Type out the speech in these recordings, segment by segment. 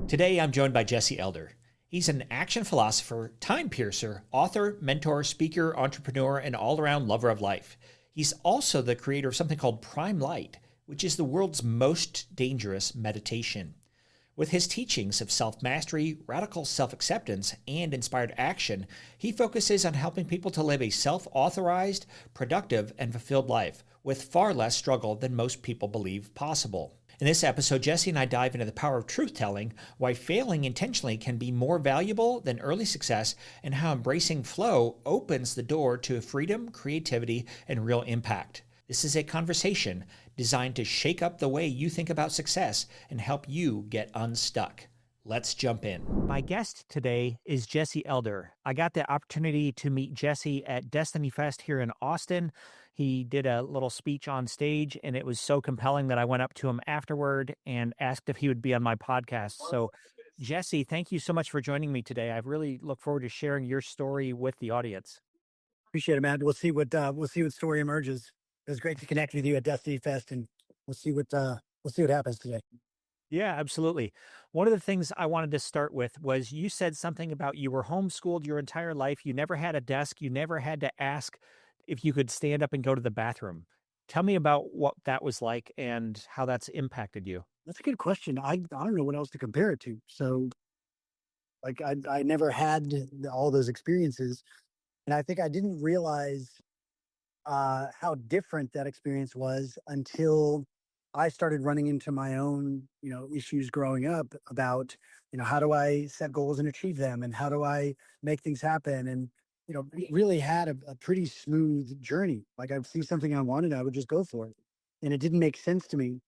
Today, I'm joined by Jesse Elder. He's an action philosopher, time piercer, author, mentor, speaker, entrepreneur, and all-around lover of life. He's also the creator of something called Prime Light, which is the world's most dangerous meditation. With his teachings of self-mastery, radical self-acceptance, and inspired action, he focuses on helping people to live a self-authorized, productive, and fulfilled life with far less struggle than most people believe possible. In this episode, Jesse and I dive into the power of truth-telling, why failing intentionally can be more valuable than early success, and how embracing flow opens the door to freedom, creativity, and real impact. This is a conversation designed to shake up the way you think about success and help you get unstuck. Let's jump in. My guest today is Jesse Elder. I got the opportunity to meet Jesse at Destiny Fest here in Austin. He did a little speech on stage, and it was so compelling that I went up to him afterward and asked if he would be on my podcast. So, Jesse, thank you so much for joining me today. I really look forward to sharing your story with the audience. Appreciate it, man. We'll see what story emerges. It was great to connect with you at Destiny Fest, and we'll see what happens today. Yeah, absolutely. One of the things I wanted to start with was you said something about you were homeschooled your entire life. You never had a desk. You never had to ask if you could stand up and go to the bathroom. Tell me about what that was like and how that's impacted you. That's a good question. I don't know what else to compare it to. So, like, I never had all those experiences, and I think I didn't realize how different that experience was until I started running into my own, issues growing up about, how do I set goals and achieve them, and how do I make things happen, and really had a pretty smooth journey. Like, I'd see something I wanted, I would just go for it, and it didn't make sense to me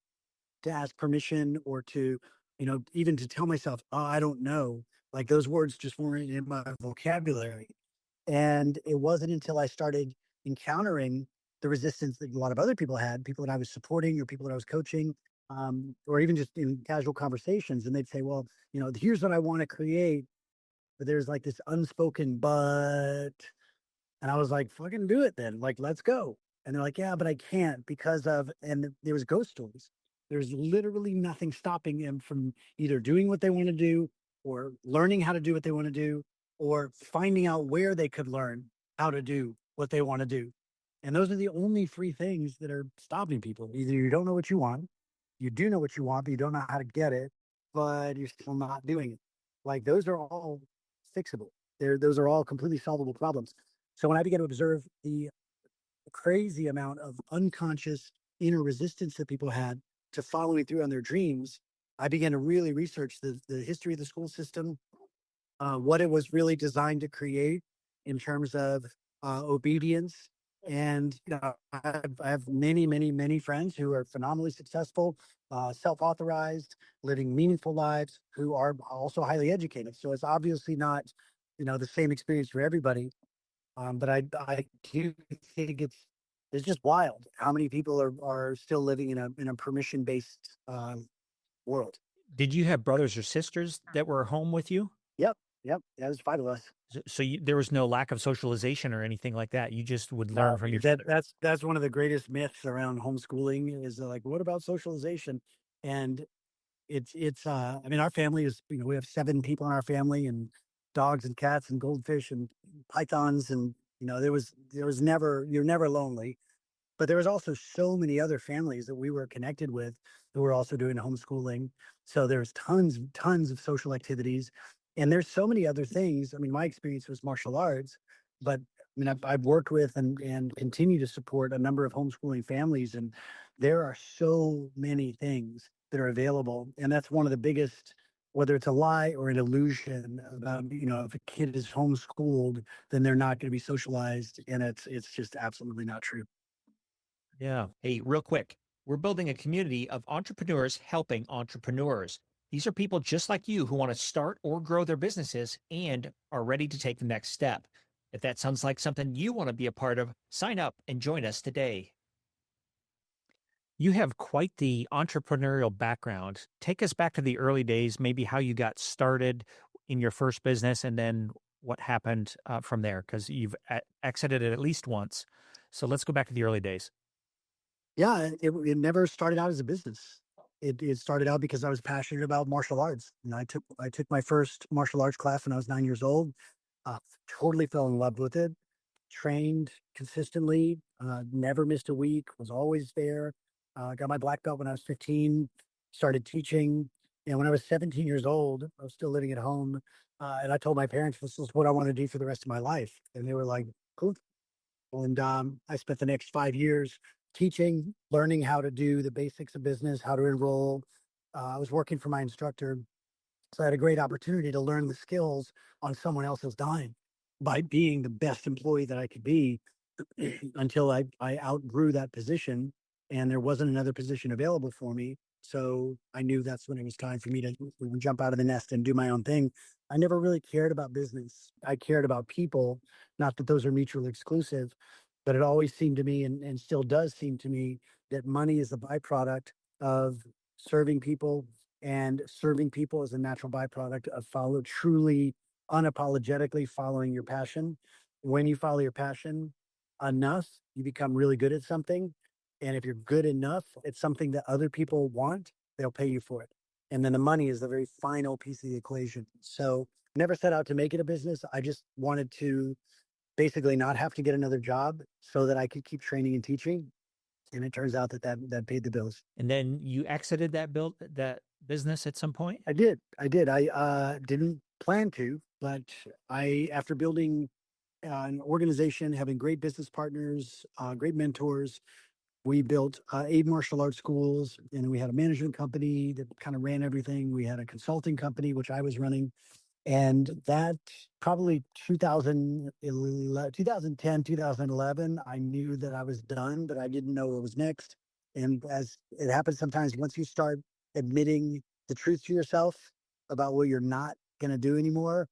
to ask permission or to, even to tell myself, oh, I don't know. Like, those words just weren't in my vocabulary, and it wasn't until I started encountering the resistance that a lot of other people had, people that I was supporting or people that I was coaching, or even just in casual conversations. And they'd say, well, here's what I want to create, but there's like this unspoken but. And I was like, fucking do it then. Like, let's go. And they're like, yeah, but I can't because of, and there was ghost stories. There's literally nothing stopping them from either doing what they want to do or learning how to do what they want to do or finding out where they could learn how to do what they want to do. And those are the only three things that are stopping people. Either you don't know what you want, you do know what you want, but you don't know how to get it, but you're still not doing it. Like, those are all fixable. Those are all completely solvable problems. So when I began to observe the crazy amount of unconscious inner resistance that people had to following through on their dreams, I began to really research the history of the school system, what it was really designed to create in terms of obedience. And I have many, many, many friends who are phenomenally successful, self-authorized, living meaningful lives, who are also highly educated. So it's obviously not, the same experience for everybody. But I do think it's just wild how many people are still living in a permission-based world. Did you have brothers or sisters that were home with you? Yep. There's 5 of us. So there was no lack of socialization or anything like that. You just would learn from your. That's one of the greatest myths around homeschooling is like, what about socialization? And it's I mean, our family is, we have 7 people in our family, and dogs and cats and goldfish and pythons, and there was never, you're never lonely. But there was also so many other families that we were connected with who were also doing homeschooling. So there's tons of social activities. And there's so many other things. I mean, my experience was martial arts, but I mean, I've worked with and continue to support a number of homeschooling families. And there are so many things that are available. And that's one of the biggest, whether it's a lie or an illusion about, if a kid is homeschooled, then they're not going to be socialized. And it's just absolutely not true. Yeah. Hey, real quick, we're building a community of entrepreneurs helping entrepreneurs. These are people just like you who want to start or grow their businesses and are ready to take the next step. If that sounds like something you want to be a part of, sign up and join us today. You have quite the entrepreneurial background. Take us back to the early days, maybe how you got started in your first business and then what happened from there? Because you've exited it at least once. So let's go back to the early days. Yeah, it never started out as a business. It started out because I was passionate about martial arts, and I took my first martial arts class when I was 9 years old. Uh, Totally fell in love with it. Trained consistently, never missed a week. Was always there. Got my black belt when I was 15. Started teaching, and when I was 17 years old, I was still living at home. And I told my parents this is what I want to do for the rest of my life, and they were like, "Cool." And I spent the next 5 years teaching, learning how to do the basics of business, how to enroll. I was working for my instructor. So I had a great opportunity to learn the skills on someone else's dime by being the best employee that I could be until I outgrew that position and there wasn't another position available for me. So I knew that's when it was time for me to jump out of the nest and do my own thing. I never really cared about business. I cared about people, not that those are mutually exclusive, but it always seemed to me and still does seem to me that money is a byproduct of serving people, and serving people is a natural byproduct of truly unapologetically following your passion. When you follow your passion enough, you become really good at something. And if you're good enough at something that other people want, they'll pay you for it. And then the money is the very final piece of the equation. So never set out to make it a business. I just wanted to basically not have to get another job so that I could keep training and teaching. And it turns out that paid the bills. And then you exited that business at some point? I did. I did. I didn't plan to, but after building an organization, having great business partners, great mentors, we built 8 martial arts schools, and we had a management company that kind of ran everything. We had a consulting company, which I was running. And that probably 2010, 2011, I knew that I was done, but I didn't know what was next. And as it happens sometimes, once you start admitting the truth to yourself about what you're not going to do anymore,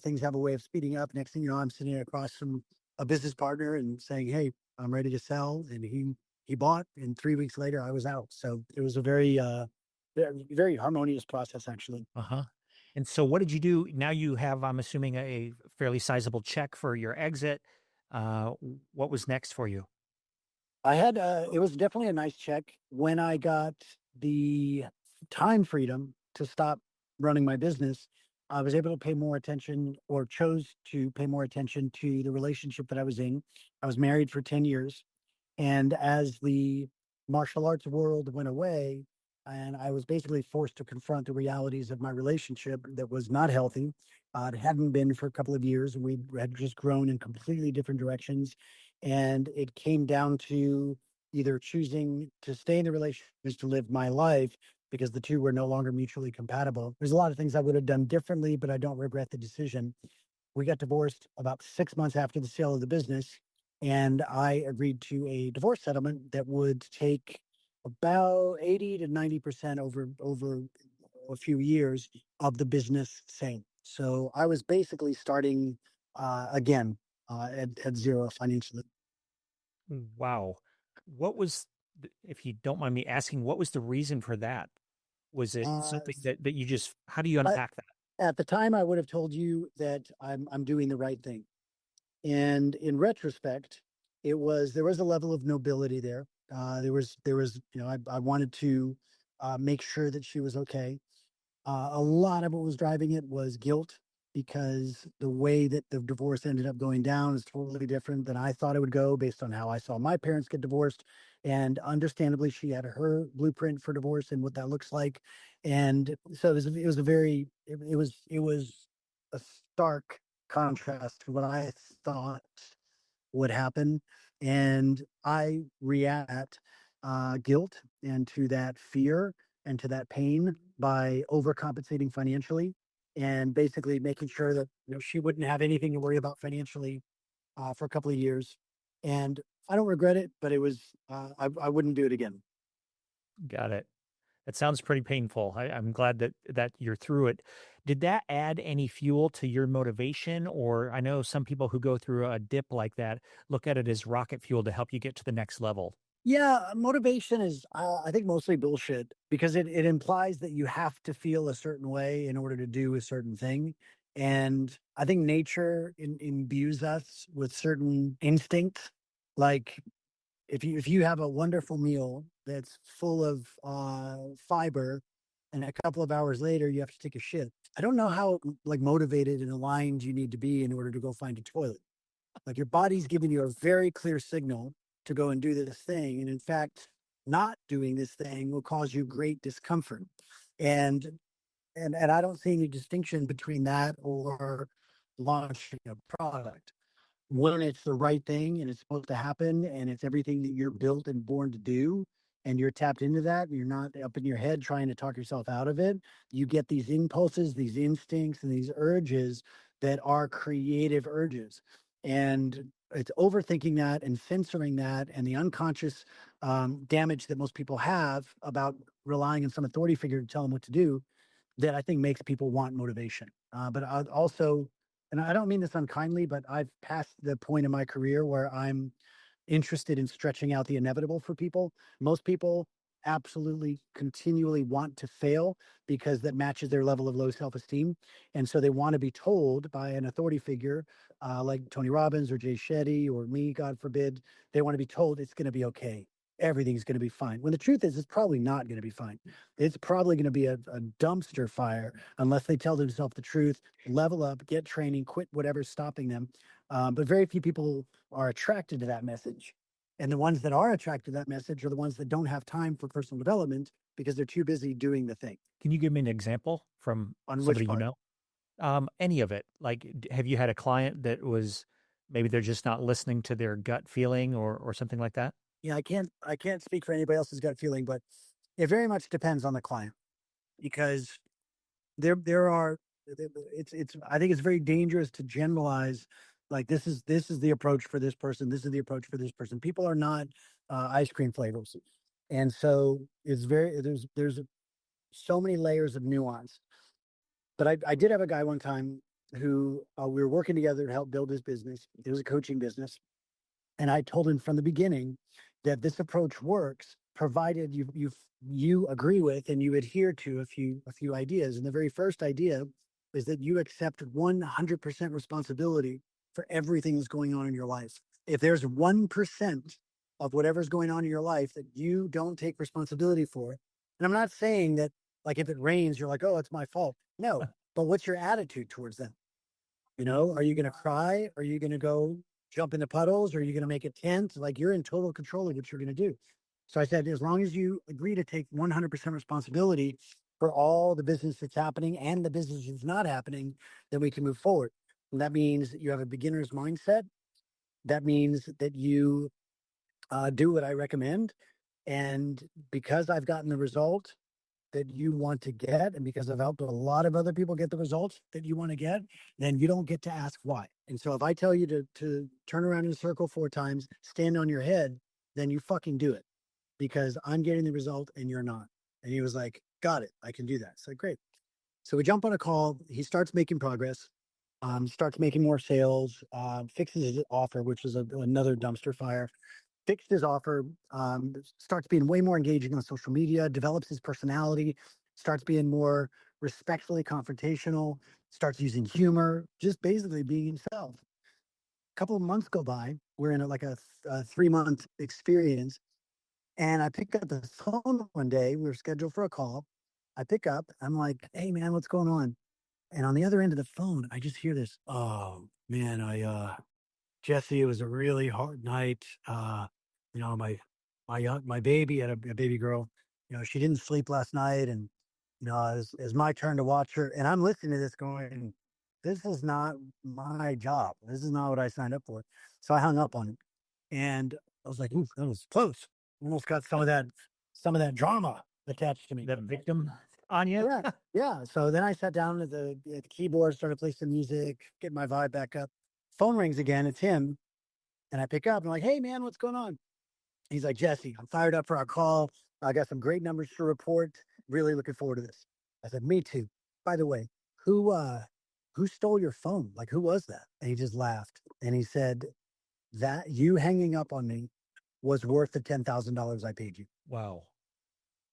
things have a way of speeding up. Next thing you know, I'm sitting across from a business partner and saying, "Hey, I'm ready to sell." And he bought, and 3 weeks later, I was out. So it was a very harmonious process, actually. Uh-huh. And so what did you do? Now you have, I'm assuming, a fairly sizable check for your exit. What was next for you? It was definitely a nice check when I got the time freedom to stop running my business. I was able to pay more attention, or chose to pay more attention to the relationship that I was in. I was married for 10 years. And as the martial arts world went away, and I was basically forced to confront the realities of my relationship that was not healthy. It hadn't been for a couple of years, and we had just grown in completely different directions. And it came down to either choosing to stay in the relationship, to live my life, because the two were no longer mutually compatible. There's a lot of things I would have done differently, but I don't regret the decision. We got divorced about 6 months after the sale of the business, and I agreed to a divorce settlement that would take about 80 to 90% over a few years of the business sale. So I was basically starting again at zero financially. Wow. What was, if you don't mind me asking, what was the reason for that? Was it Uh, something that you just, how do you I, unpack that? at the time, I would have told you that I'm doing the right thing. And in retrospect, there was a level of nobility there. There was I wanted to make sure that she was okay. A lot of what was driving it was guilt, because the way that the divorce ended up going down is totally different than I thought it would go based on how I saw my parents get divorced. And understandably, she had her blueprint for divorce and what that looks like. And so it was a very, it was a stark contrast to what I thought would happen. And I react guilt and to that fear and to that pain by overcompensating financially, and basically making sure that she wouldn't have anything to worry about financially for a couple of years. And I don't regret it, but I wouldn't do it again. Got it. That sounds pretty painful. I'm glad that you're through it. Did that add any fuel to your motivation? Or I know some people who go through a dip like that look at it as rocket fuel to help you get to the next level. Yeah, motivation is, I think, mostly bullshit, because it implies that you have to feel a certain way in order to do a certain thing. And I think nature imbues us with certain instincts. Like if you have a wonderful meal that's full of fiber, and a couple of hours later you have to take a shit. I don't know how like motivated and aligned you need to be in order to go find a toilet. Like your body's giving you a very clear signal to go and do this thing. And in fact, not doing this thing will cause you great discomfort. And and I don't see any distinction between that or launching a product when it's the right thing and it's supposed to happen and it's everything that you're built and born to do and you're tapped into that and you're not up in your head trying to talk yourself out of it. You get these impulses, these instincts, and these urges that are creative urges. And it's overthinking that and censoring that and the unconscious damage that most people have about relying on some authority figure to tell them what to do that I think makes people want motivation. But I also, and I don't mean this unkindly, but I've passed the point in my career where I'm interested in stretching out the inevitable for people. Most people absolutely continually want to fail because that matches their level of low self-esteem. And so they want to be told by an authority figure like Tony Robbins or Jay Shetty or me, God forbid, they want to be told it's going to be okay. Everything's going to be fine. When the truth is, it's probably not going to be fine. It's probably going to be a dumpster fire unless they tell themselves the truth, level up, get training, quit whatever's stopping them. But very few people are attracted to that message. And the ones that are attracted to that message are the ones that don't have time for personal development because they're too busy doing the thing. Can you give me an example from On which somebody you part? know? Any of it. Like, have you had a client that was maybe they're just not listening to their gut feeling or something like that? Yeah, I can't speak for anybody else's gut feeling, but it very much depends on the client because there are it's I think it's very dangerous to generalize like this is the approach for this person, this is the approach for this person. People are not ice cream flavors. And so it's very there's so many layers of nuance. But I did have a guy one time who we were working together to help build his business. It was a coaching business. And I told him from the beginning that this approach works, provided you agree with and you adhere to a few ideas. And the very first idea is that you accept 100% responsibility for everything that's going on in your life. If there's 1% of whatever's going on in your life that you don't take responsibility for, and I'm not saying that like if it rains, you're like, oh, it's my fault. No, but what's your attitude towards that? Are you going to cry? Are you going to go jump in the puddles? Or are you going to make it tense? Like you're in total control of what you're going to do. So I said, as long as you agree to take 100% responsibility for all the business that's happening and the business that's not happening, then we can move forward. And that means that you have a beginner's mindset. That means that you do what I recommend. And because I've gotten the result that you want to get, and because I've helped a lot of other people get the results that you want to get, then you don't get to ask why. And so if I tell you to turn around in a circle 4 times, stand on your head, then you fucking do it because I'm getting the result and you're not. And he was like, got it. I can do that. So great. So we jump on a call. He starts making progress, starts making more sales, fixes his offer, which is another dumpster fire, fixed his offer, starts being way more engaging on social media, develops his personality, starts being more respectfully confrontational, starts using humor, just basically being himself. A couple of months go by. We're in a 3-month experience. And I pick up the phone one day. We were scheduled for a call. I pick up. I'm like, hey, man, what's going on? And on the other end of the phone, I just hear this, oh, man, Jesse, it was a really hard night. My baby had a baby girl. She didn't sleep last night, and it's my turn to watch her. And I'm listening to this, going, "This is not my job. This is not what I signed up for." So I hung up on it, and I was like, "Ooh, that was close. Almost got some of that drama attached to me." The victim on you? Yeah, yeah. So then I sat down at the keyboard, started playing some music, get my vibe back up. Phone rings again. It's him. And I pick up and I'm like, hey man, what's going on? He's like, Jesse, I'm fired up for our call. I got some great numbers to report. Really looking forward to this. I said, me too. By the way, who stole your phone? Like, who was that? And he just laughed. And he said, that you hanging up on me was worth the $10,000 I paid you. Wow.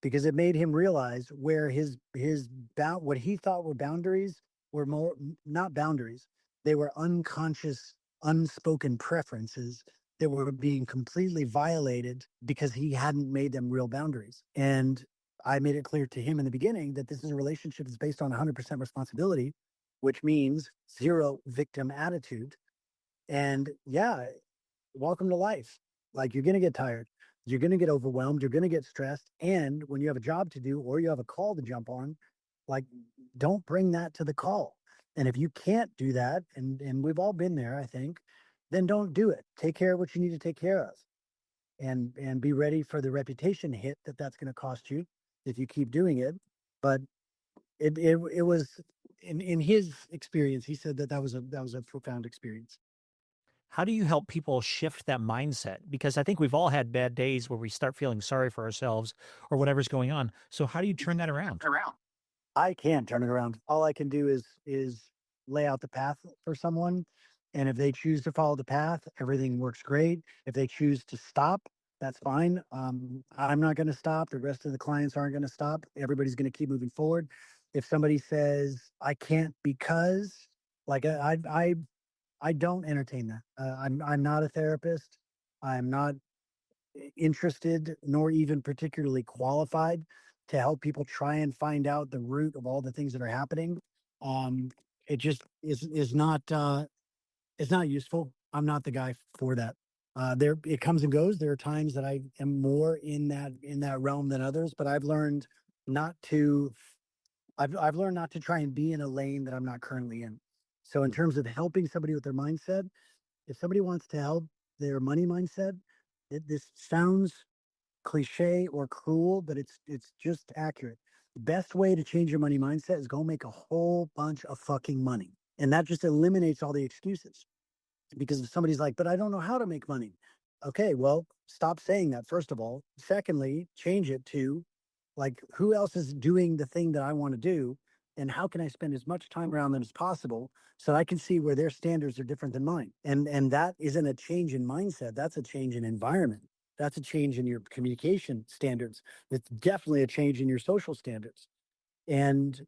Because it made him realize where what he thought were boundaries were more not boundaries. They were unconscious, unspoken preferences that were being completely violated because he hadn't made them real boundaries. And I made it clear to him in the beginning that this is a relationship that's based on 100% responsibility, which means zero victim attitude. And yeah, welcome to life. Like, you're going to get tired. You're going to get overwhelmed. You're going to get stressed. And when you have a job to do or you have a call to jump on, like, don't bring that to the call. And if you can't do that, and we've all been there, I think, then don't do it. Take care of what you need to take care of, and be ready for the reputation hit that that's going to cost you if you keep doing it. But it was in his experience, he said that that was a profound experience. How do you help people shift that mindset? Because I think we've all had bad days where we start feeling sorry for ourselves or whatever's going on. So how do you turn that around? I can't turn it around. All I can do is lay out the path for someone, and if they choose to follow the path, everything works great. If they choose to stop, that's fine. I'm not going to stop. The rest of the clients aren't going to stop. Everybody's going to keep moving forward. If somebody says I can't because, like, I don't entertain that. I'm not a therapist. I'm not interested nor even particularly qualified to help people try and find out the root of all the things that are happening. It just is not it's not useful. I'm not the guy for that. There it comes and goes. There are times that I am more in that realm than others, but not to I've learned not to try and be in a lane that I'm not currently in. So in terms of helping somebody with their mindset, if somebody wants to help their money mindset, this sounds cliche or cruel, but it's just accurate. The best way to change your money mindset is go make a whole bunch of fucking money. And that just eliminates all the excuses. Because if somebody's like, but I don't know how to make money. Okay, well, stop saying that, first of all. Secondly, change it to, like, who else is doing the thing that I want to do? And how can I spend as much time around them as possible so I can see where their standards are different than mine? And that isn't a change in mindset. That's a change in environment. That's a change in your communication standards. It's definitely a change in your social standards. And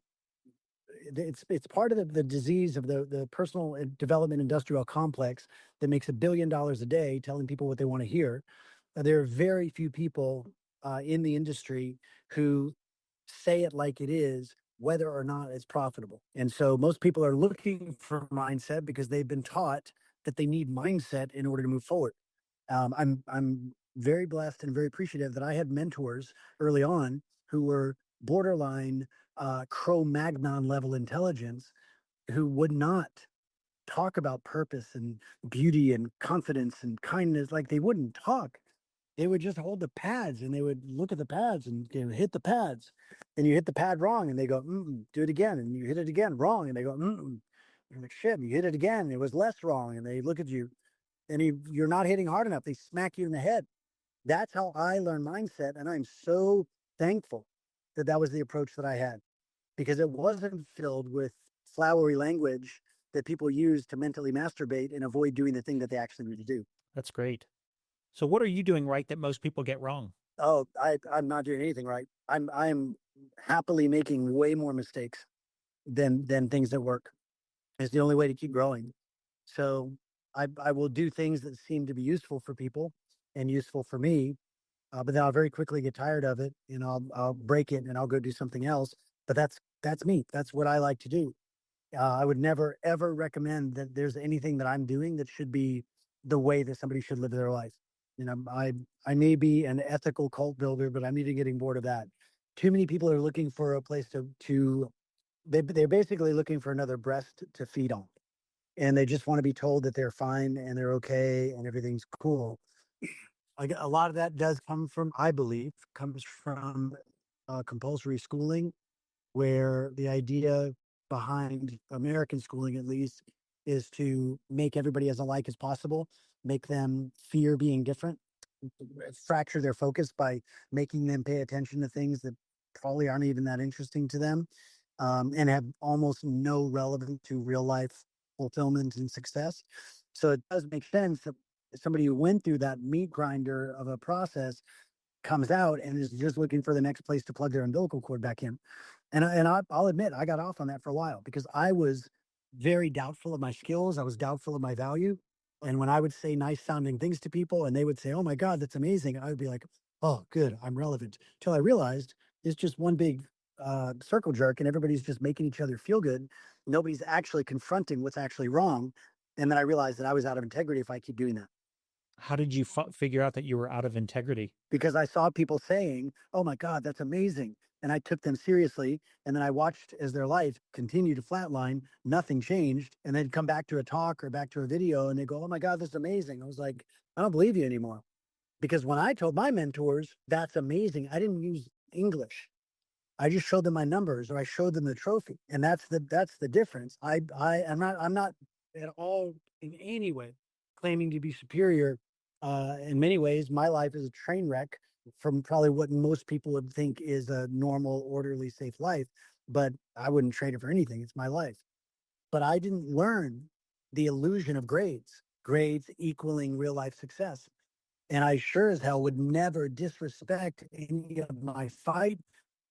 it's part of the disease of the personal development industrial complex that makes $1 billion a day telling people what they want to hear. There are very few people in the industry who say it like it is, whether or not it's profitable. And so most people are looking for mindset because they've been taught that they need mindset in order to move forward. I'm very blessed and very appreciative that I had mentors early on who were borderline Cro-Magnon level intelligence, who would not talk about purpose and beauty and confidence and kindness. Like, they wouldn't talk. They would just hold the pads and they would look at the pads and, hit the pads, and you hit the pad wrong and they go, do it again. And you hit it again wrong. And they go, You're like, shit, you hit it again. It was less wrong. And they look at you and you're not hitting hard enough. They smack you in the head. That's how I learned mindset. And I'm so thankful that that was the approach that I had, because it wasn't filled with flowery language that people use to mentally masturbate and avoid doing the thing that they actually need to do. That's great. So what are you doing right that most people get wrong? Oh, I'm not doing anything right. I'm happily making way more mistakes than things that work. It's the only way to keep growing. So I will do things that seem to be useful for people and useful for me, but then I'll very quickly get tired of it and I'll break it and I'll go do something else. But that's me. That's what I like to do. I would never ever recommend that there's anything that I'm doing that should be the way that somebody should live their life. I may be an ethical cult builder, but I'm even getting bored of that. Too many people are looking for a place they're basically looking for another breast to feed on, and they just want to be told that they're fine and they're okay and everything's cool. Like, a lot of that does come from, I believe, comes from compulsory schooling, where the idea behind American schooling, at least, is to make everybody as alike as possible, make them fear being different, fracture their focus by making them pay attention to things that probably aren't even that interesting to them, and have almost no relevance to real life fulfillment and success. So it does make sense that somebody who went through that meat grinder of a process comes out and is just looking for the next place to plug their umbilical cord back in. I'll admit I got off on that for a while because I was very doubtful of my skills. I was doubtful of my value. And when I would say nice sounding things to people and they would say, "Oh my God, that's amazing," I would be like, "Oh, good, I'm relevant." Till I realized it's just one big circle jerk and everybody's just making each other feel good. Nobody's actually confronting what's actually wrong. And then I realized that I was out of integrity if I keep doing that. How did you figure out that you were out of integrity? Because I saw people saying, "Oh my God, that's amazing." And I took them seriously. And then I watched as their life continued to flatline, nothing changed. And they'd come back to a talk or back to a video and they go, "Oh my God, that's amazing." I was like, "I don't believe you anymore." Because when I told my mentors, "That's amazing," I didn't use English. I just showed them my numbers or I showed them the trophy. And that's the difference. I'm not at all in any way claiming to be superior. In many ways, my life is a train wreck from probably what most people would think is a normal, orderly, safe life. But I wouldn't trade it for anything. It's my life. But I didn't learn the illusion of grades equaling real life success. And I sure as hell would never disrespect any of my fight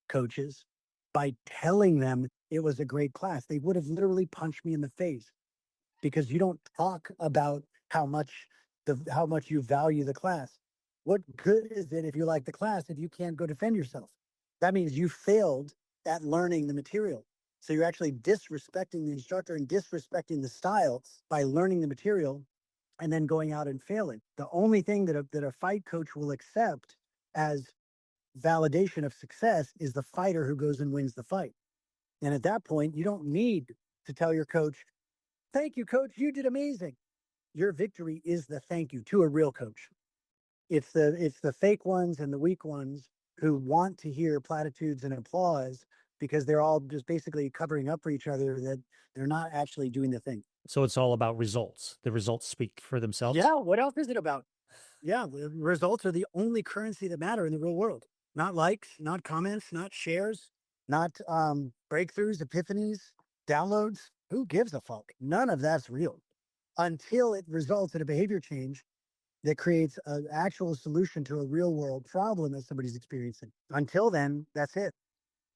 coaches by telling them it was a great class. They would have literally punched me in the face because you don't talk about how much you value the class. What good is it if you like the class if you can't go defend yourself? That means you failed at learning the material. So you're actually disrespecting the instructor and disrespecting the style by learning the material and then going out and failing. The only thing that a fight coach will accept as validation of success is the fighter who goes and wins the fight. And at that point, you don't need to tell your coach, "Thank you, coach, you did amazing." Your victory is the thank you to a real coach. It's the fake ones and the weak ones who want to hear platitudes and applause because they're all just basically covering up for each other that they're not actually doing the thing. So it's all about results. The results speak for themselves. Yeah, what else is it about? Yeah, the results are the only currency that matter in the real world. Not likes, not comments, not shares, not breakthroughs, epiphanies, downloads. Who gives a fuck? None of that's real until it results in a behavior change that creates an actual solution to a real world problem that somebody's experiencing. Until then, that's it.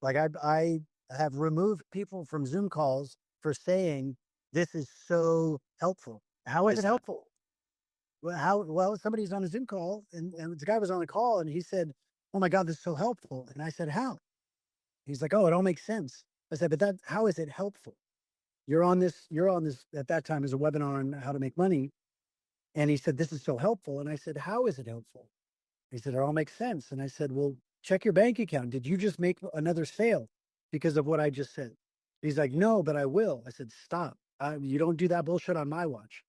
Like I have removed people from Zoom calls for saying this is so helpful. How is it helpful? Well, somebody's on a Zoom call and the guy was on the call and he said, "Oh my God, this is so helpful." And I said, "How?" He's like, "Oh, it all makes sense." I said, "But how is it helpful? You're on this at that time as a webinar on how to make money." And he said, "This is so helpful." And I said, "How is it helpful?" He said, "It all makes sense." And I said, "Well, check your bank account. Did you just make another sale because of what I just said?" He's like, "No, but I will." I said, "Stop. You don't do that bullshit on my watch.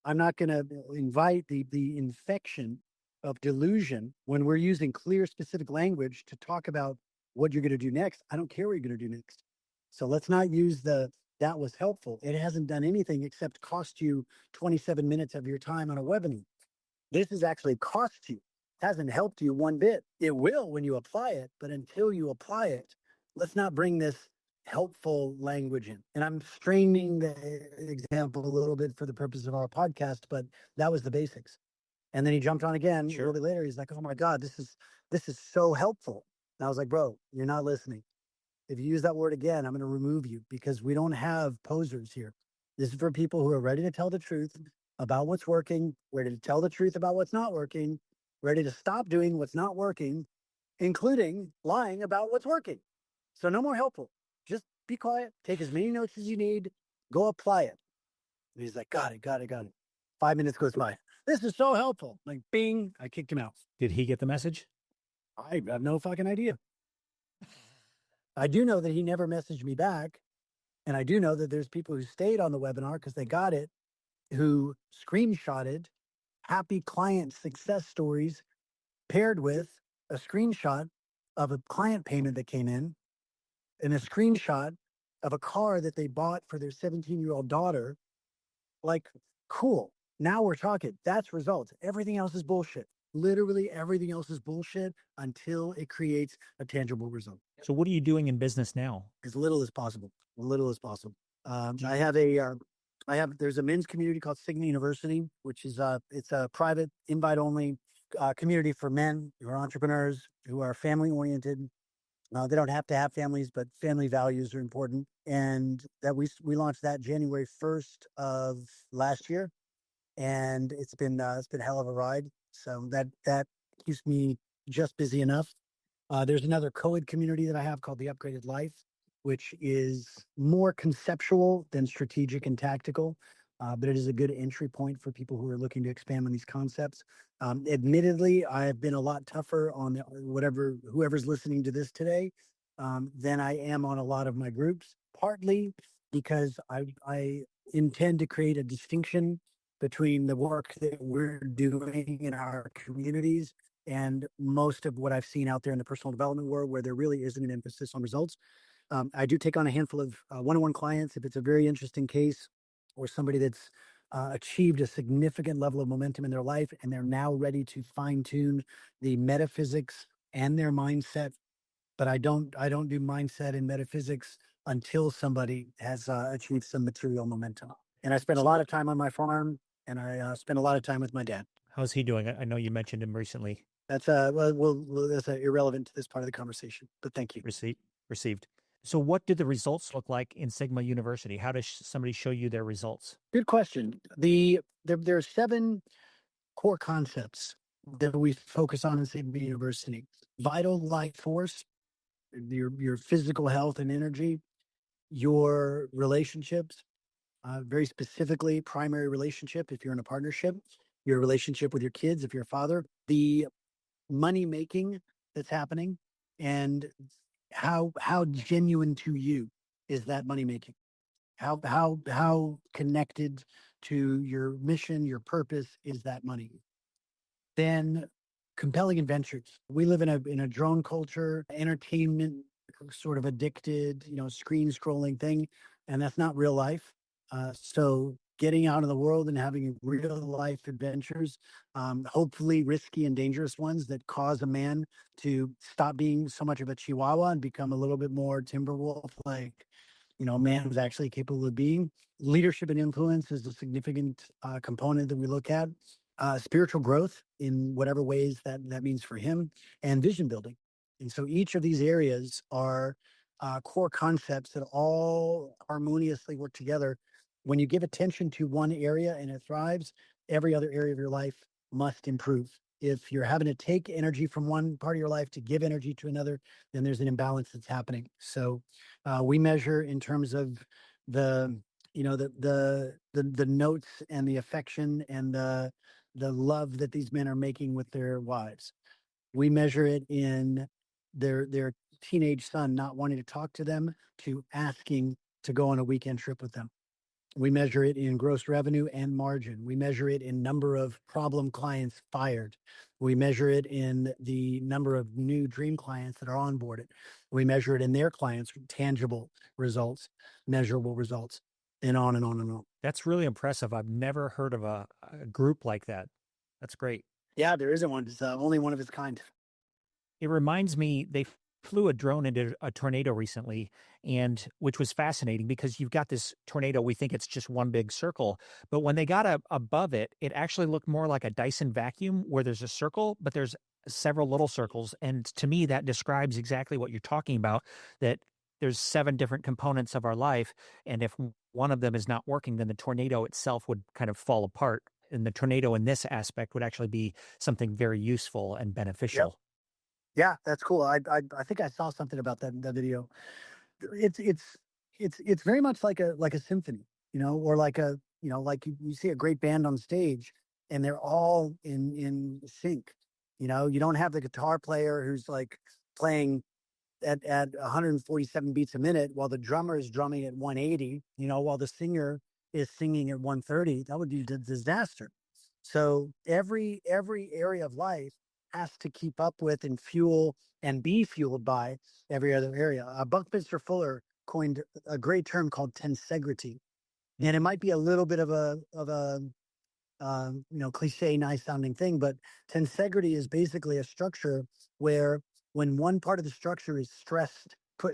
I'm not going to invite the infection of delusion when we're using clear, specific language to talk about what you're going to do next. I don't care what you're going to do next. So let's not use that was helpful. It hasn't done anything except cost you 27 minutes of your time on a webinar. This has actually cost you. It hasn't helped you one bit. It will when you apply it, but until you apply it, let's not bring this helpful language in. And I'm straining the example a little bit for the purpose of our podcast, but that was the basics. And then he jumped on again a little bit later. He's like, "Oh my God, this is so helpful." And I was like, "Bro, you're not listening. If you use that word again, I'm going to remove you because we don't have posers here. This is for people who are ready to tell the truth about what's working, ready to tell the truth about what's not working, ready to stop doing what's not working, including lying about what's working. So no more helpful. Just be quiet, take as many notes as you need, go apply it." And he's like, "Got it, got it, got it." 5 minutes goes by. "This is so helpful." Like, bing, I kicked him out. Did he get the message? I have no fucking idea. I do know that he never messaged me back. And I do know that there's people who stayed on the webinar because they got it, who screenshotted happy client success stories paired with a screenshot of a client payment that came in and a screenshot of a car that they bought for their 17-year-old daughter. Like, cool. Now we're talking. That's results. Everything else is bullshit. Literally everything else is bullshit until it creates a tangible result. So what are you doing in business now? As little as possible. Little as possible. Do I you- have there's a men's community called Sigma University, which is it's a private invite only community for men who are entrepreneurs, who are family oriented, They don't have to have families, but family values are important. And that we launched that January 1st of last year, and it's been a hell of a ride. So that keeps me just busy enough. There's another co-ed community that I have called the Upgraded Life, which is more conceptual than strategic and tactical, but it is a good entry point for people who are looking to expand on these concepts. Admittedly, I've been a lot tougher on whoever's listening to this today than I am on a lot of my groups, partly because I intend to create a distinction between the work that we're doing in our communities and most of what I've seen out there in the personal development world, where there really isn't an emphasis on results. I do take on a handful of one-on-one clients if it's a very interesting case or somebody that's achieved a significant level of momentum in their life and they're now ready to fine-tune the metaphysics and their mindset. But I don't do mindset and metaphysics until somebody has achieved some material momentum. And I spend a lot of time on my farm, and I spend a lot of time with my dad. How's he doing? I know you mentioned him recently. That's that's irrelevant to this part of the conversation. But thank you. Received. Received. So, what did the results look like in Sigma University? How does somebody show you their results? Good question. There are 7 core concepts that we focus on in Sigma University: vital life force, your physical health and energy, your relationships, very specifically primary relationship if you're in a partnership, your relationship with your kids if you're a father, the money making that's happening, and how genuine to you is that money making? How connected to your mission, your purpose is that money? Then compelling adventures. We live in a drone culture, entertainment sort of addicted, screen scrolling thing, and that's not real life. So getting out in the world and having real life adventures, hopefully risky and dangerous ones that cause a man to stop being so much of a chihuahua and become a little bit more timber wolf, like a man who's actually capable of being. Leadership and influence is a significant component that we look at. Spiritual growth in whatever ways that means for him, and vision building. And so each of these areas are core concepts that all harmoniously work together. When you give attention to one area and it thrives, every other area of your life must improve. If you're having to take energy from one part of your life to give energy to another, then there's an imbalance that's happening. So we measure in terms of the the notes and the affection and the love that these men are making with their wives. We measure it in their teenage son not wanting to talk to them to asking to go on a weekend trip with them. We measure it in gross revenue and margin. We measure it in number of problem clients fired. We measure it in the number of new dream clients that are onboarded. We measure it in their clients, tangible results, measurable results, and on and on and on. That's really impressive. I've never heard of a group like that. That's great. Yeah, there isn't one. It's only one of its kind. It reminds me, they flew a drone into a tornado recently, and which was fascinating because you've got this tornado. We think it's just one big circle, but when they got above it, it actually looked more like a Dyson vacuum where there's a circle, but there's several little circles. And to me, that describes exactly what you're talking about, that there's 7 different components of our life. And if one of them is not working, then the tornado itself would kind of fall apart. And the tornado in this aspect would actually be something very useful and Yep. beneficial. Yeah, that's cool. I think I saw something about that in that video. It's it's it's very much like a symphony, or like like you see a great band on stage and they're all in sync. You don't have the guitar player who's like playing at 147 beats a minute while the drummer is drumming at 180, while the singer is singing at 130. That would be a disaster. So every area of life has to keep up with and fuel and be fueled by every other area. Buckminster Fuller coined a great term called tensegrity, and it might be a little bit of a cliche, nice sounding thing, but tensegrity is basically a structure where when one part of the structure is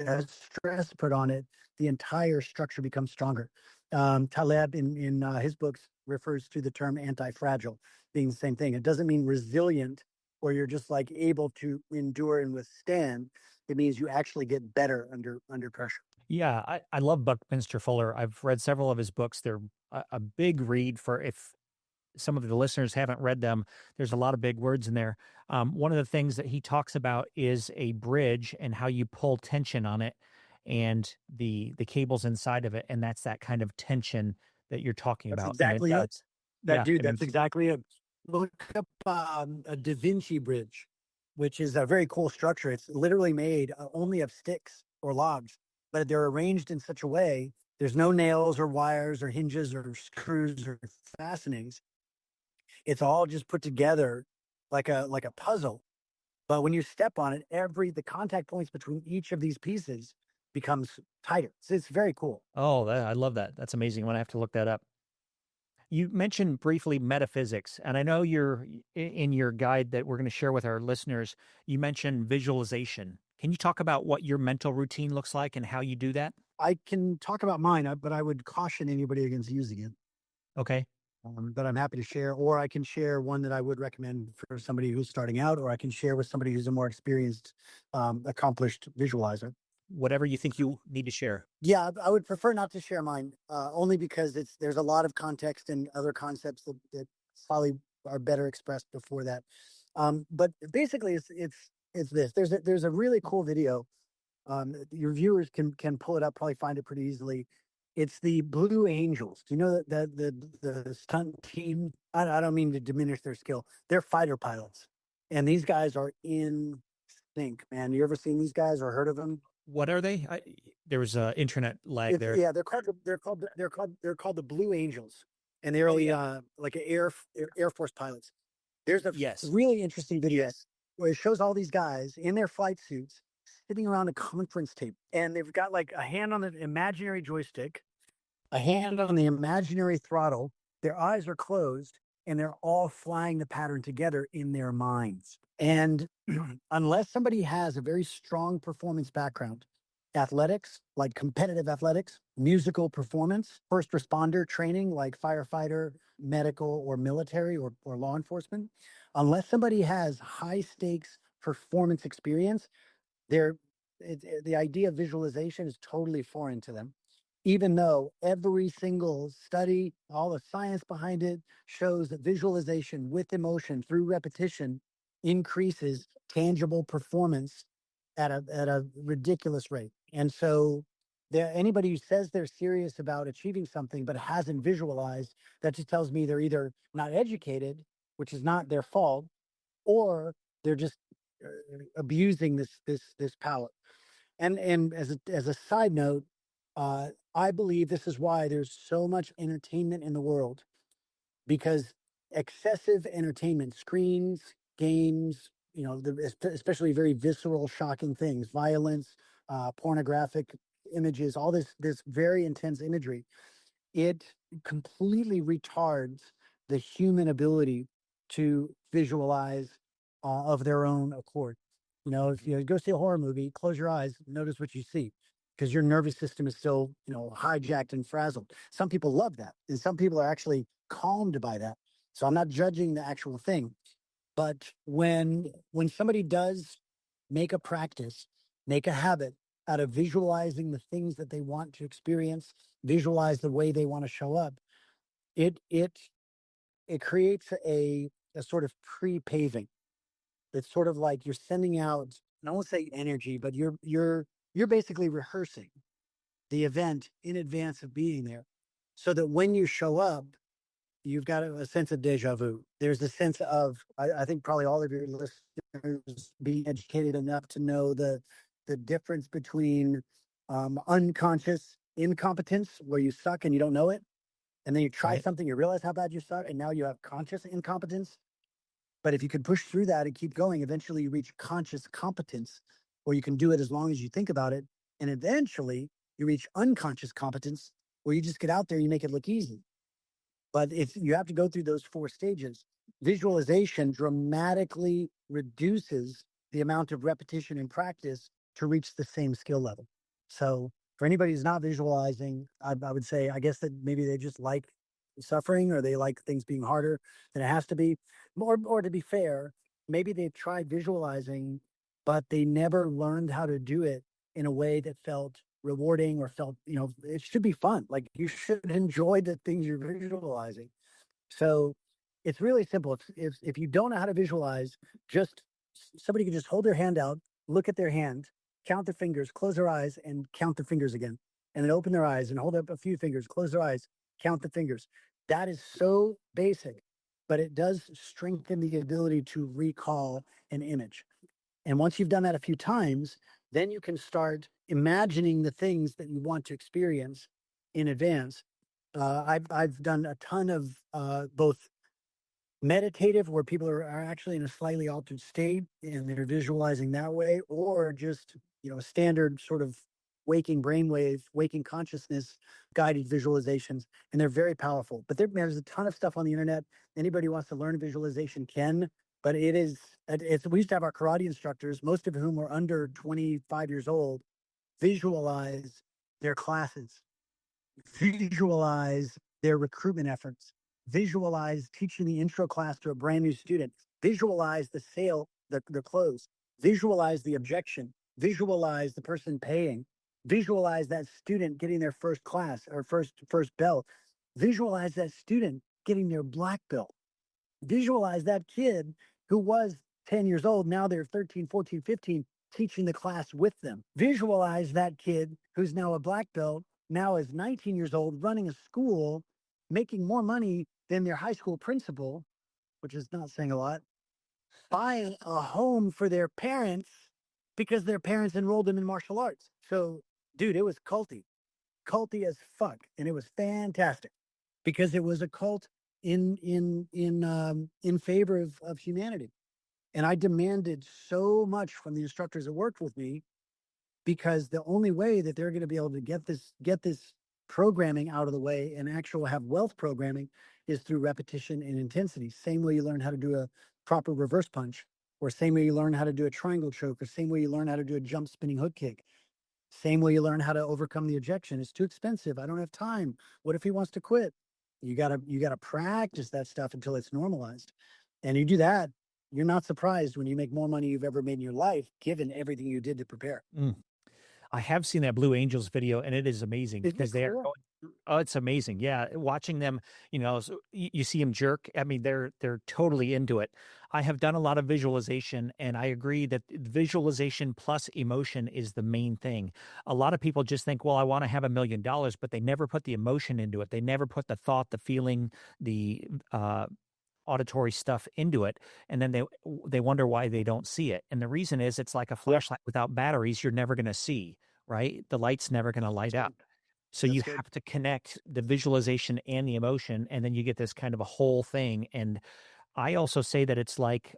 has stress put on it, the entire structure becomes stronger. Taleb in his books refers to the term anti-fragile being the same thing. It doesn't mean resilient, where you're just like able to endure and withstand. it means you actually get better under pressure. Yeah, I love Buckminster Fuller. I've read several of his books. They're a big read for if some of the listeners haven't read them. There's a lot of big words in there. One of the things that he talks about is a bridge and how you pull tension on it and the cables inside of it, and that's that kind of tension that you're talking That's about. And it exactly it. does. That Yeah, dude, and that's exactly it. Look up a Da Vinci Bridge, which is a very cool structure. It's literally made only of sticks or logs, but they're arranged in such a way there's no nails or wires or hinges or screws or fastenings. It's all just put together like a puzzle. But when you step on it, the contact points between each of these pieces becomes tighter. So it's very cool. I love that. That's amazing. I'm gonna have to look that up. You mentioned briefly metaphysics, and I know in your guide that we're going to share with our listeners, you mentioned visualization. Can you talk about what your mental routine looks like and how you do that? I can talk about mine, but I would caution anybody against using it. Okay. But I'm happy to share, or I can share one that I would recommend for somebody who's starting out, or I can share with somebody who's a more experienced, accomplished visualizer. Whatever you think you need to share. Yeah, I would prefer not to share mine, only because there's a lot of context and other concepts that probably are better expressed before that. But basically, it's this. There's a really cool video. Your viewers can pull it up, probably find it pretty easily. It's the Blue Angels. Do you know that the stunt team? I don't mean to diminish their skill. They're fighter pilots, and these guys are in sync. Man, you ever seen these guys or heard of them? What are they? There was a internet lag It's there. yeah, they're called the Blue Angels, and they're Oh really yeah. like Air Force pilots. There's a Yes. really interesting video where it shows all these guys in their flight suits sitting around a conference table, and they've got like a hand on the imaginary joystick, a hand on the imaginary throttle. Their eyes are closed, and they're all flying the pattern together in their minds. And unless somebody has a very strong performance background, athletics, like competitive athletics, musical performance, first responder training, like firefighter, medical, or military or law enforcement, unless somebody has high stakes performance experience, they're the idea of visualization is totally foreign to them, even though every single study, all the science behind it shows that visualization with emotion through repetition increases tangible performance at a ridiculous rate. And so there anybody who says they're serious about achieving something but hasn't visualized, that just tells me they're either not educated, which is not their fault, or they're just abusing this power. And as a side note, I believe this is why there's so much entertainment in the world, because excessive entertainment, screens, games, especially very visceral, shocking things, violence, pornographic images, all this very intense imagery, it completely retards the human ability to visualize of their own accord. If you go see a horror movie, close your eyes, notice what you see, because your nervous system is still, hijacked and frazzled. Some people love that, and some people are actually calmed by that. So I'm not judging the actual thing, but when somebody does make a practice, make a habit out of visualizing the things that they want to experience, visualize the way they want to show up, it it it creates a sort of pre-paving. It's sort of like you're sending out, and I won't say energy, but you're basically rehearsing the event in advance of being there, so that when you show up, you've got a sense of deja vu. There's a sense of, I think probably all of your listeners being educated enough to know the difference between unconscious incompetence, where you suck and you don't know it, and then you try Right. something, you realize how bad you suck, and now you have conscious incompetence. But if you can push through that and keep going, eventually you reach conscious competence, or you can do it as long as you think about it, and eventually you reach unconscious competence, where you just get out there, and you make it look easy. But if you have to go through those four stages, visualization dramatically reduces the amount of repetition and practice to reach the same skill level. So for anybody who's not visualizing, I would say, I guess that maybe they just like suffering, or they like things being harder than it has to be. Or to be fair, maybe they've tried visualizing but they never learned how to do it in a way that felt rewarding or felt, it should be fun. Like you should enjoy the things you're visualizing. So it's really simple. If you don't know how to visualize, just somebody can just hold their hand out, look at their hand, count their fingers, close their eyes, and count their fingers again, and then open their eyes and hold up a few fingers, close their eyes, count the fingers. That is so basic, but it does strengthen the ability to recall an image. And once you've done that a few times, then you can start imagining the things that you want to experience in advance. I've done a ton of both meditative, where people are actually in a slightly altered state and they're visualizing that way, or just a standard sort of waking brainwave, waking consciousness guided visualizations, and they're very powerful. But there's a ton of stuff on the internet. Anybody who wants to learn visualization can, but it's we used to have our karate instructors, most of whom were under 25 years old, visualize their classes, visualize their recruitment efforts, visualize teaching the intro class to a brand new student, visualize the sale, the close, visualize the objection, visualize the person paying, visualize that student getting their first class or first belt, visualize that student getting their black belt, visualize that kid who was 10 years old, now they're 13, 14, 15, teaching the class with them. Visualize that kid who's now a black belt, now is 19 years old, running a school, making more money than their high school principal, which is not saying a lot, buying a home for their parents because their parents enrolled them in martial arts. So, dude, it was culty as fuck, and it was fantastic because it was a cult in favor of humanity. And I demanded so much from the instructors that worked with me, because the only way that they're going to be able to get this programming out of the way and actual have wealth programming is through repetition and intensity. Same way you learn how to do a proper reverse punch, or same way you learn how to do a triangle choke, or same way you learn how to do a jump spinning hook kick. Same way you learn how to overcome the objection. It's too expensive. I don't have time. What if he wants to quit? You gotta practice that stuff until it's normalized. And you do that, you're not surprised when you make more money you've ever made in your life, given everything you did to prepare. Mm. I have seen that Blue Angels video, and it is amazing Isn't it because they are cool? going through. Oh, it's amazing. Yeah, watching them, so you see them jerk. I mean, they're totally into it. I have done a lot of visualization, and I agree that visualization plus emotion is the main thing. A lot of people just think, well, I want to have $1 million, but they never put the emotion into it. They never put the thought, the feeling, the auditory stuff into it, and then they wonder why they don't see it. And the reason is it's like a Yep. flashlight without batteries. You're never going to see, right? The light's never going to light That's up. good. So you That's good. have to connect the visualization and the emotion, and then you get this kind of a whole thing. And I also say that it's like,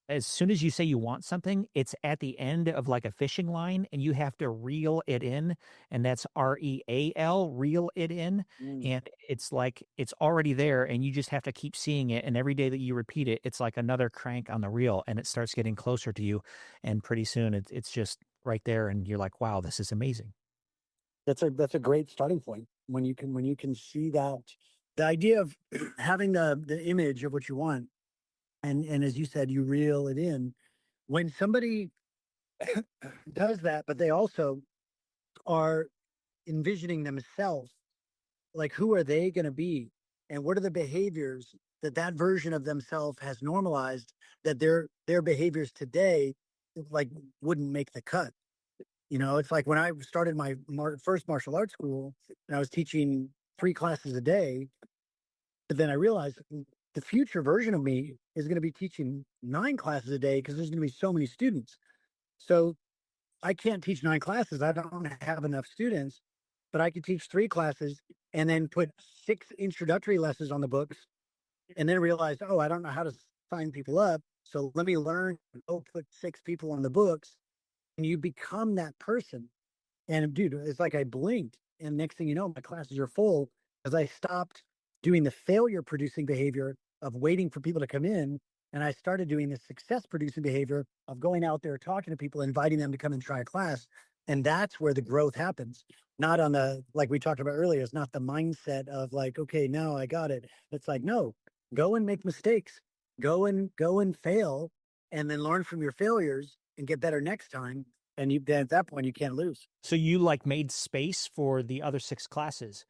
as soon as you say you want something, it's at the end of like a fishing line, and you have to reel it in, and that's REAL, reel it in. Mm. And it's like it's already there, and you just have to keep seeing it. And every day that you repeat it, it's like another crank on the reel, and it starts getting closer to you. And pretty soon, it's just right there, and you're like, wow, this is amazing. That's a great starting point when you can see that, the idea of having the image of what you want, and as you said, you reel it in. When somebody does that, but they also are envisioning themselves, like who are they going to be, and what are the behaviors that that version of themselves has normalized, that their behaviors today like wouldn't make the cut. It's like when I started my first martial arts school, and I was teaching 3 classes a day, but then I realized the future version of me is going to be teaching 9 classes a day because there's going to be so many students. So I can't teach 9 classes. I don't have enough students, but I could teach 3 classes and then put 6 introductory lessons on the books, and then realize, oh, I don't know how to sign people up. So let me learn, put 6 people on the books, and you become that person. And dude, it's like I blinked, and next thing you know, my classes are full because I stopped doing the failure producing behavior of waiting for people to come in. And I started doing the success producing behavior of going out there, talking to people, inviting them to come and try a class. And that's where the growth happens. Not on the, like we talked about earlier, it's not the mindset of like, okay, now I got it. It's like, no, go and make mistakes, go and fail, and then learn from your failures, and get better next time. And then at that point, you can't lose. So you like made space for the other 6 classes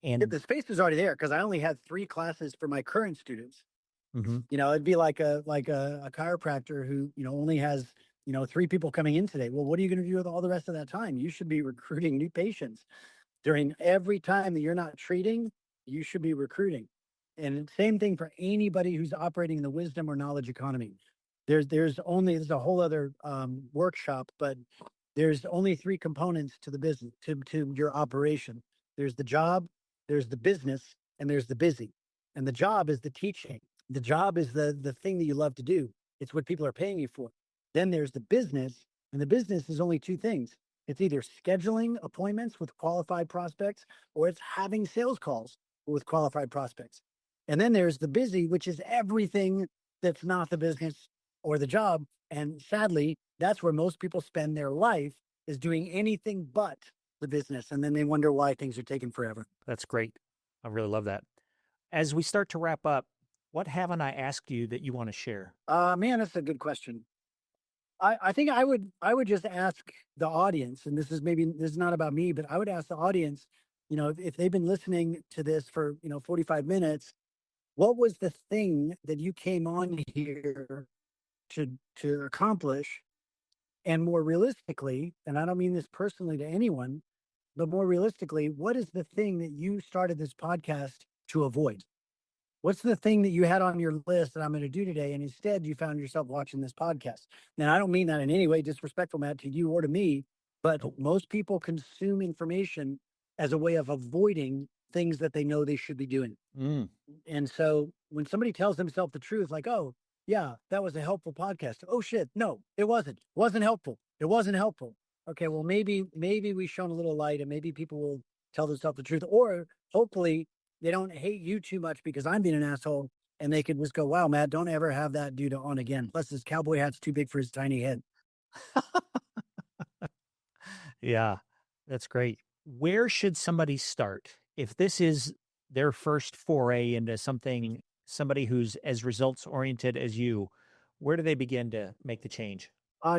The and space was already there because I only had 3 classes for my current students. mhm. It'd be like a chiropractor who, only has, 3 people coming in today. Well, what are you going to do with all the rest of that time? You should be recruiting new patients during every time that you're not treating. You should be recruiting. And same thing for anybody who's operating in the wisdom or knowledge economy. There's a whole other workshop, but there's only 3 components to the business, to your operation. There's the job, there's the business, and there's the busy. And the job is the teaching. The job is the thing that you love to do. It's what people are paying you for. Then there's the business, and the business is only 2 things. It's either scheduling appointments with qualified prospects, or it's having sales calls with qualified prospects. And then there's the busy, which is everything that's not the business or the job. And sadly, that's where most people spend their life, is doing anything but the business. And then they wonder why things are taking forever. That's great. I really love that. As we start to wrap up, what haven't I asked you that you want to share? Man, that's a good question. I think I would just ask the audience, and this is not about me, but I would ask the audience, if they've been listening to this for 45 minutes, what was the thing that you came on here to accomplish? And more realistically, and I don't mean this personally to anyone, but more realistically, what is the thing that you started this podcast to avoid? What's the thing that you had on your list that I'm going to do today? And instead, you found yourself watching this podcast. Now, I don't mean that in any way disrespectful, Matt, to you or to me, but most people consume information as a way of avoiding things that they know they should be doing. Mm. And so when somebody tells themselves the truth, like, oh, yeah, that was a helpful podcast. Oh, shit. No, it wasn't. It wasn't helpful. It wasn't helpful. Okay, well, maybe we've shown a little light and maybe people will tell themselves the truth. Or hopefully, they don't hate you too much because I'm being an asshole, and they could just go, wow, Matt, don't ever have that dude on again. Plus, his cowboy hat's too big for his tiny head. Yeah, that's great. Where should somebody start if this is their first foray into somebody who's as results oriented as you? Where do they begin to make the change?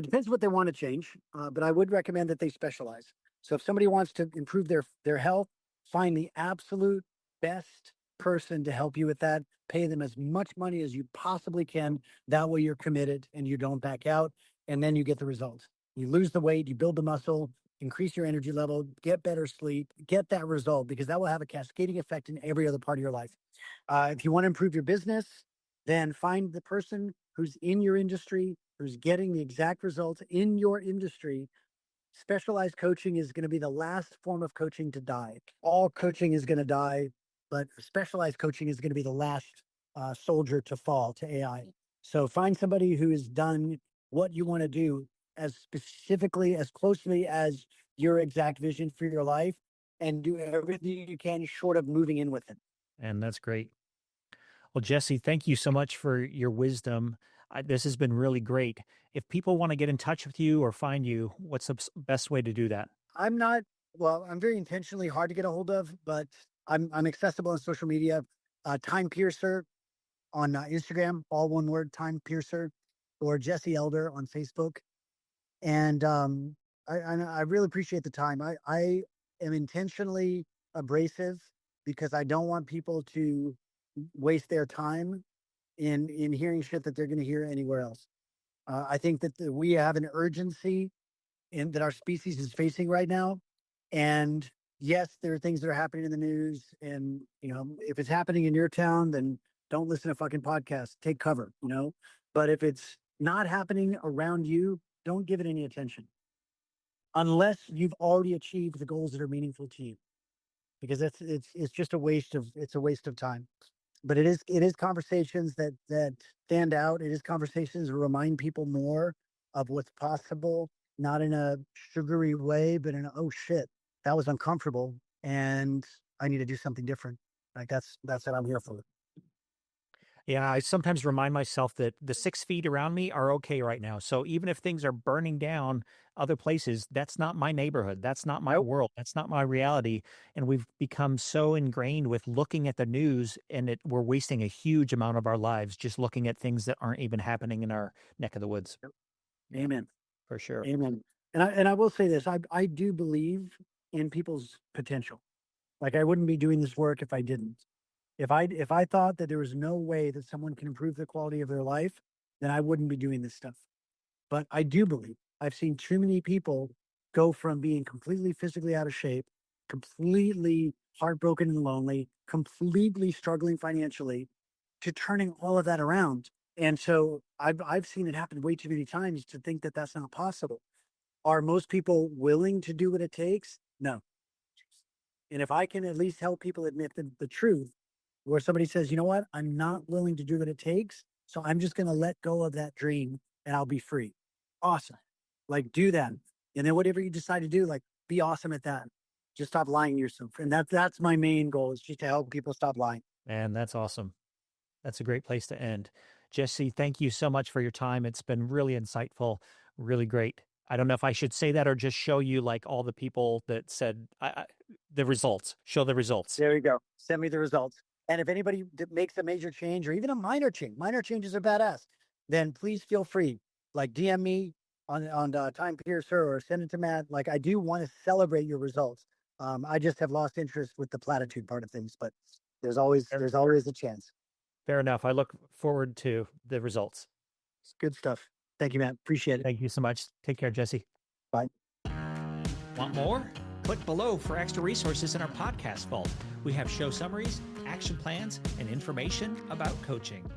Depends what they want to change, but I would recommend that they specialize. So if somebody wants to improve their health, find the absolute best person to help you with that. Pay them as much money as you possibly can. That way you're committed and you don't back out, and then you get the results. You lose the weight, you build the muscle, increase your energy level, get better sleep, get that result, because that will have a cascading effect in every other part of your life. If you want to improve your business, then find the person who's in your industry, who's getting the exact results in your industry. Specialized coaching is going to be the last form of coaching to die. All coaching is going to die, but specialized coaching is going to be the last soldier to fall to AI. So find somebody who has done what you want to do as specifically, as closely as your exact vision for your life, and do everything you can short of moving in with it. And that's great. Well, Jesse, thank you so much for your wisdom. This has been really great. If people want to get in touch with you or find you, what's the best way to do that? I'm not, well, I'm very intentionally hard to get a hold of, but I'm accessible on social media. Time Piercer on Instagram, all one word, Time Piercer, or Jesse Elder on Facebook. And I really appreciate the time. I am intentionally abrasive because I don't want people to waste their time in hearing shit that they're going to hear anywhere else. I think that we have an urgency that our species is facing right now. And yes, there are things that are happening in the news. And, if it's happening in your town, then don't listen to fucking podcasts. Take cover. But if it's not happening around you, don't give it any attention unless you've already achieved the goals that are meaningful to you, because it's just a waste of time. But it is conversations that stand out. It is conversations that remind people more of what's possible, not in a sugary way, but in a, oh shit, that was uncomfortable and I need to do something different. Like that's what I'm here for. Yeah, I sometimes remind myself that the 6 feet around me are okay right now. So even if things are burning down other places, that's not my neighborhood. That's not my Nope. world. That's not my reality. And we've become so ingrained with looking at the news, and we're wasting a huge amount of our lives just looking at things that aren't even happening in our neck of the woods. Amen. For sure. Amen. And I will say this, I do believe in people's potential. Like, I wouldn't be doing this work if I didn't. If I thought that there was no way that someone can improve the quality of their life, then I wouldn't be doing this stuff. But I do believe I've seen too many people go from being completely physically out of shape, completely heartbroken and lonely, completely struggling financially, to turning all of that around. And so I've seen it happen way too many times to think that that's not possible. Are most people willing to do what it takes? No. And if I can at least help people admit the truth, where somebody says, you know what, I'm not willing to do what it takes. So I'm just going to let go of that dream and I'll be free. Awesome. Like, do that. And then whatever you decide to do, like, be awesome at that. Just stop lying to yourself. And that's my main goal, is just to help people stop lying. Man, that's awesome. That's a great place to end. Jesse, thank you so much for your time. It's been really insightful, really great. I don't know if I should say that or just show you like all the people that said the results, show the results. There you go. Send me the results. And if anybody makes a major change or even a minor changes are badass, then please feel free. Like, DM me on Time Piercer or send it to Matt. Like, I do want to celebrate your results. I just have lost interest with the platitude part of things, but there's always a chance. Fair enough. I look forward to the results. It's good stuff. Thank you, Matt. Appreciate it. Thank you so much. Take care, Jesse. Bye. Want more? Click below for extra resources in our podcast vault. We have show summaries, action plans, and information about coaching.